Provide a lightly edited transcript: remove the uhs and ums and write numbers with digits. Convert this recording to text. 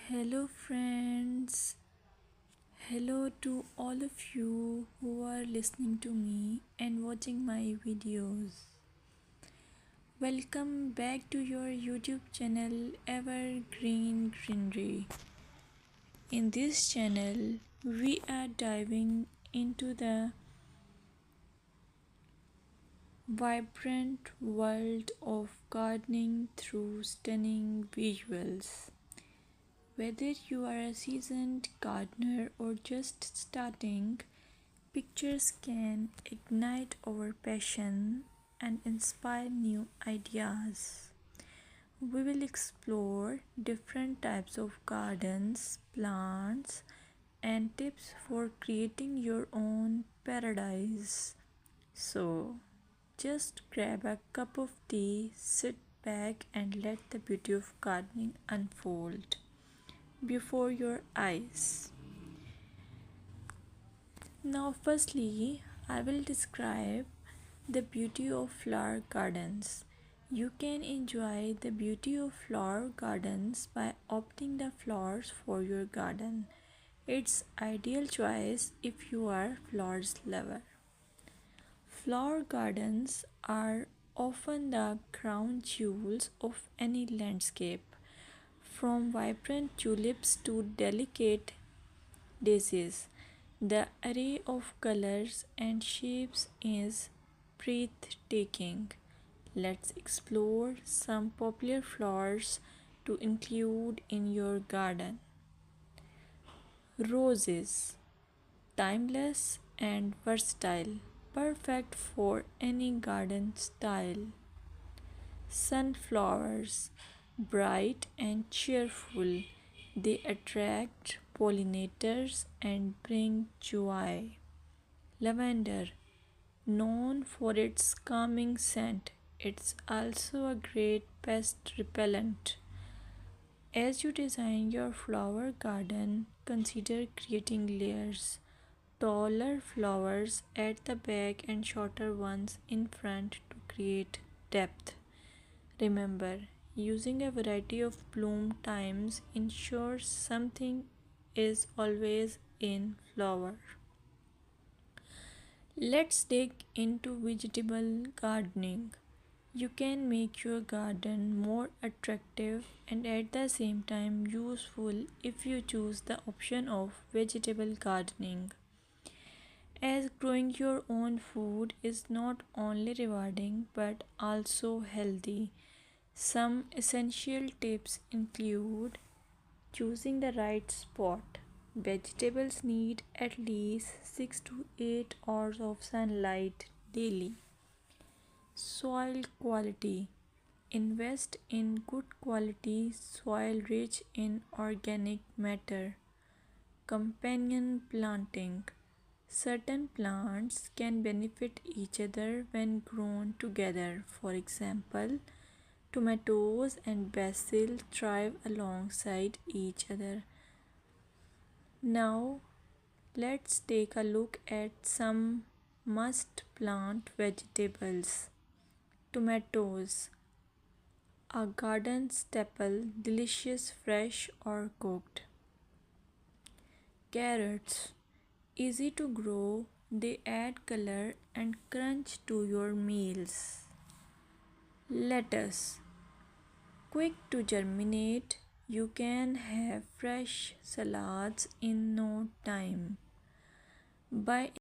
Hello, friends. Hello to all of you who are listening to me and watching my videos. Welcome back to your YouTube channel Evergreen Greenery. In this channel, we are diving into the vibrant world of gardening through stunning visuals. Whether you are a seasoned gardener or just starting, pictures can ignite our passion and inspire new ideas. We will explore different types of gardens, plants, and tips for creating your own paradise. So, just grab a cup of tea, sit back, and let the beauty of gardening unfold before your eyes. Now, firstly, I will describe the beauty of flower gardens. You can enjoy the beauty of flower gardens by opting the flowers for your garden. It's ideal choice if you are flowers lover. Flower gardens are often the crown jewels of any landscape, from vibrant tulips to delicate daisies. The array of colors and shapes is breathtaking. Let's explore some popular flowers to include in your garden. Roses, timeless and versatile, perfect for any garden style. Sunflowers, bright and cheerful, they attract pollinators and bring joy. Lavender, known for its calming scent, it's also a great pest repellent. As you design your flower garden, consider creating layers. Taller flowers at the back and shorter ones in front to create depth. Remember, using a variety of bloom times ensures something is always in flower. Let's dig into vegetable gardening. You can make your garden more attractive and at the same time useful if you choose the option of vegetable gardening. As growing your own food is not only rewarding but also healthy. Some essential tips include choosing the right spot. Vegetables need at least 6 to 8 hours of sunlight daily. Soil quality. Invest in good quality soil rich in organic matter. Companion planting. Certain plants can benefit each other when grown together. For example, tomatoes and basil thrive alongside each other. Now, let's take a look at some must plant vegetables. Tomatoes, a garden staple, delicious fresh or cooked. Carrots, easy to grow, they add color and crunch to your meals. Lettuce, quick to germinate, you can have fresh salads in no time. By